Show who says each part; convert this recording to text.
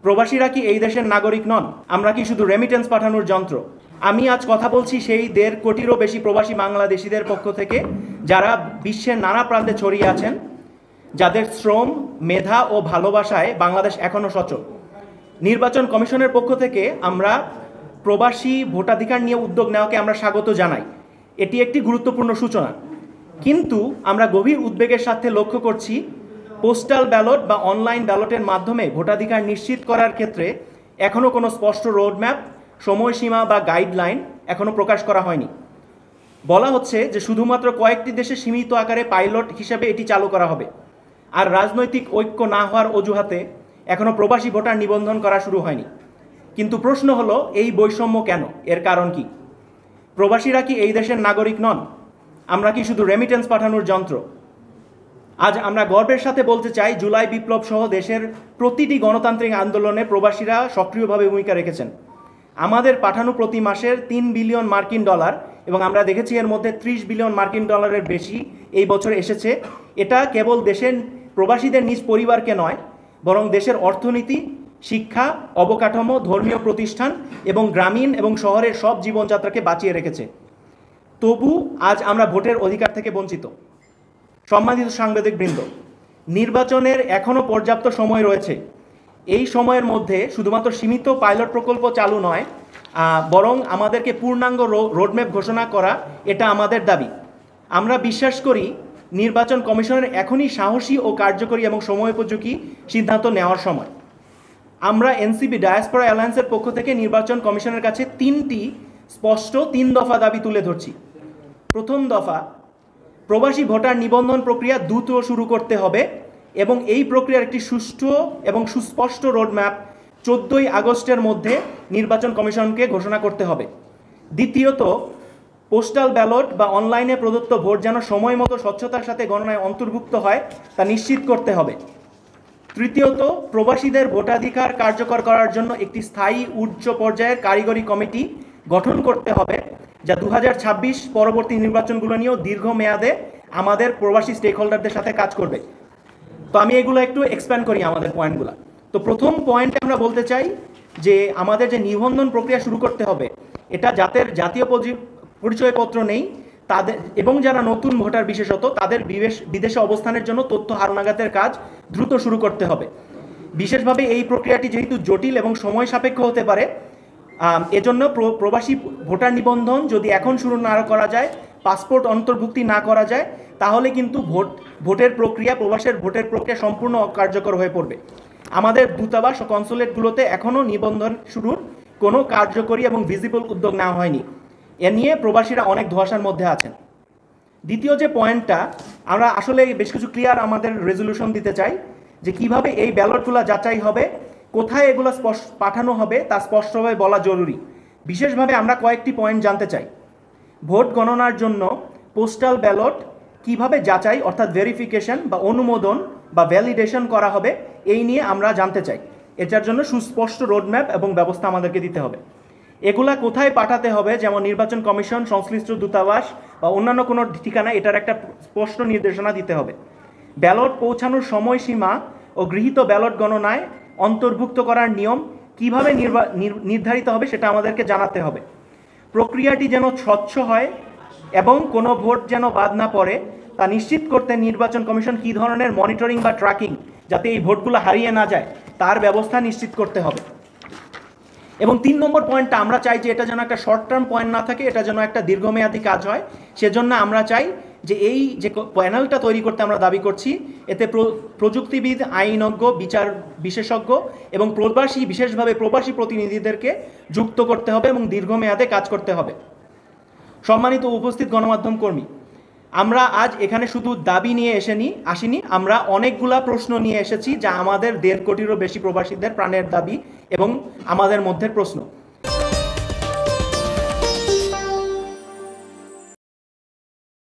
Speaker 1: প্রবাসীরা কি এই দেশের নাগরিক নন? আমরা কি শুধু রেমিটেন্স পাঠানোর যন্ত্র? আমি আজ কথা বলছি সেই 1.5 কোটিরও বেশি প্রবাসী বাংলাদেশিদের পক্ষ থেকে, যারা বিশ্বের নানা প্রান্তে ছড়িয়ে আছেন, যাদের শ্রম, মেধা ও ভালোবাসায় বাংলাদেশ এখনও সচল। নির্বাচন কমিশনের পক্ষ থেকে আমরা প্রবাসী ভোটাধিকার নিয়ে উদ্যোগ নেওয়াকে আমরা স্বাগত জানাই। এটি একটি গুরুত্বপূর্ণ সূচনা, কিন্তু আমরা গভীর উদ্বেগের সাথে লক্ষ্য করছি পোস্টাল ব্যালট বা অনলাইন ব্যালটের মাধ্যমে ভোটাধিকার নিশ্চিত করার ক্ষেত্রে এখনও কোনো স্পষ্ট রোডম্যাপ, সময়সীমা বা গাইডলাইন এখনও প্রকাশ করা হয়নি। বলা হচ্ছে যে শুধুমাত্র কয়েকটি দেশে সীমিত আকারে পাইলট হিসাবে এটি চালু করা হবে, আর রাজনৈতিক ঐক্য না হওয়ার অজুহাতে এখনও প্রবাসী ভোটার নিবন্ধন করা শুরু হয়নি। কিন্তু প্রশ্ন হলো, এই বৈষম্য কেন? এর কারণ কি? প্রবাসীরা কি এই দেশের নাগরিক নন? আমরা কি শুধু রেমিটেন্স পাঠানোর যন্ত্র? আজ আমরা গর্বের সাথে বলতে চাই, জুলাই বিপ্লব সহ দেশের প্রতিটি গণতান্ত্রিক আন্দোলনে প্রবাসীরা সক্রিয়ভাবে ভূমিকা রেখেছেন। আমাদের পাঠানো প্রতি মাসের 3 বিলিয়ন মার্কিন ডলার, এবং আমরা দেখেছি এর মধ্যে 30 বিলিয়ন মার্কিন ডলারের বেশি এই বছর এসেছে। এটা কেবল দেশের প্রবাসীদের নিজ পরিবারকে নয়, বরং দেশের অর্থনীতি, শিক্ষা, অবকাঠামো, ধর্মীয় প্রতিষ্ঠান এবং গ্রামীণ এবং শহরের সব জীবনযাত্রাকে বাঁচিয়ে রেখেছে। তবু আজ আমরা ভোটের অধিকার থেকে বঞ্চিত। সম্মানিত সাংবাদিকবৃন্দ, নির্বাচনের এখনও পর্যাপ্ত সময় রয়েছে। এই সময়ের মধ্যে শুধুমাত্র সীমিত পাইলট প্রকল্প চালু নয়, বরং আমাদেরকে পূর্ণাঙ্গ রোডম্যাপ ঘোষণা করা, এটা আমাদের দাবি। আমরা বিশ্বাস করি নির্বাচন কমিশনের এখনই সাহসী ও কার্যকরী এবং সময়োপযোগী সিদ্ধান্ত নেওয়ার সময়। আমরা এনসিপি ডায়াসপোরা অ্যালায়েন্সের পক্ষ থেকে নির্বাচন কমিশনের কাছে 3টি স্পষ্ট 3 দফা দাবি তুলে ধরছি। প্রথম দফা, প্রবাসী ভোটার নিবন্ধন প্রক্রিয়া দ্রুত শুরু করতে হবে এবং এই প্রক্রিয়ার একটি সুষ্ঠু এবং সুস্পষ্ট রোডম্যাপ 14ই আগস্টের মধ্যে নির্বাচন কমিশনকে ঘোষণা করতে হবে। দ্বিতীয়ত, পোস্টাল ব্যালট বা অনলাইনে প্রদত্ত ভোট যেন সময় মতো স্বচ্ছতার সাথে গণনায় অন্তর্ভুক্ত হয় তা নিশ্চিত করতে হবে। তৃতীয়ত, প্রবাসীদের ভোটাধিকার কার্যকর করার জন্য একটি স্থায়ী উচ্চ পর্যায়ের কারিগরি কমিটি গঠন করতে হবে, যা 2026 পরবর্তী নির্বাচনগুলো নিয়েও দীর্ঘমেয়াদে আমাদের প্রবাসী স্টেক হোল্ডারদের সাথে কাজ করবে। তো আমি এগুলো একটু এক্সপ্যান্ড করি আমাদের পয়েন্টগুলো। তো প্রথম পয়েন্টে আমরা বলতে চাই যে আমাদের যে নিবন্ধন প্রক্রিয়া শুরু করতে হবে, এটা যাদের জাতীয় পরিচয়পত্র নেই তাদের এবং যারা নতুন ভোটার বিশেষত তাদের বিদেশে অবস্থানের জন্য তথ্য হালনাগাদের কাজ দ্রুত শুরু করতে হবে। বিশেষভাবে এই প্রক্রিয়াটি যেহেতু জটিল এবং সময় সাপেক্ষ হতে পারে, এজন্য প্রবাসী ভোটার নিবন্ধন যদি এখন শুরু না করা যায়, পাসপোর্ট অন্তর্ভুক্তি না করা যায়, তাহলে কিন্তু ভোটের প্রক্রিয়া, প্রবাসের ভোটের প্রক্রিয়া সম্পূর্ণ অকার্যকর হয়ে পড়বে। আমাদের দূতাবাস ও কনসুলেটগুলোতে এখনও নিবন্ধন শুরুর কোনো কার্যকরী এবং ভিজিবল উদ্যোগ নেওয়া হয়নি। এ নিয়ে প্রবাসীরা অনেক ধোঁয়াশার মধ্যে আছেন। দ্বিতীয় যে পয়েন্টটা, আমরা আসলে বেশ কিছু ক্লিয়ার আমাদের রেজলিউশন দিতে চাই যে কিভাবে এই ব্যালটগুলো যাচাই হবে, কোথায় এগুলো পাঠানো হবে তা স্পষ্টভাবে বলা জরুরি। বিশেষভাবে আমরা কয়েকটি পয়েন্ট জানতে চাই। ভোট গণনার জন্য পোস্টাল ব্যালট কিভাবে যাচাই অর্থাৎ ভেরিফিকেশন বা অনুমোদন বা ভ্যালিডেশন করা হবে, এই নিয়ে আমরা জানতে চাই। এটার জন্য সুস্পষ্ট রোডম্যাপ এবং ব্যবস্থা আমাদেরকে দিতে হবে। এগুলা কোথায় পাঠাতে হবে, যেমন নির্বাচন কমিশন, সংশ্লিষ্ট দূতাবাস বা অন্যান্য কোনো ঠিকানা, এটার একটা স্পষ্ট নির্দেশনা দিতে হবে। ব্যালট পৌঁছানোর সময়সীমা ও গৃহীত ব্যালট গণনায় অন্তর্ভুক্ত করার নিয়ম কিভাবে নির্ধারিত হবে সেটা আমাদেরকে জানাতে হবে। প্রক্রিয়াটি যেন স্বচ্ছ হয় এবং কোনো ভোট যেন বাদ না পড়ে তা নিশ্চিত করতে নির্বাচন কমিশন কী ধরনের মনিটরিং বা ট্র্যাকিং, যাতে এই ভোটগুলো হারিয়ে না যায়, তার ব্যবস্থা নিশ্চিত করতে হবে। এবং 3 নম্বর পয়েন্টটা, আমরা চাই যে এটা যেন একটা শর্ট টার্ম পয়েন্ট না থাকে, এটা যেন একটা দীর্ঘমেয়াদী কাজ হয়। সেজন্য আমরা চাই যে এই যে প্যানেলটা তৈরি করতে আমরা দাবি করছি, এতে প্রযুক্তিবিদ, আইনজ্ঞ, বিচার বিশেষজ্ঞ এবং বিশেষভাবে প্রবাসী প্রতিনিধিদেরকে যুক্ত করতে হবে এবং দীর্ঘমেয়াদে কাজ করতে হবে। সম্মানিত উপস্থিত গণমাধ্যম কর্মী, আমরা আজ এখানে শুধু দাবি নিয়ে আসিনি, আমরা অনেকগুলা প্রশ্ন নিয়ে এসেছি, যা আমাদের 1.5 কোটিরও বেশি প্রবাসীদের প্রাণের দাবি এবং আমাদের মধ্যে প্রশ্ন।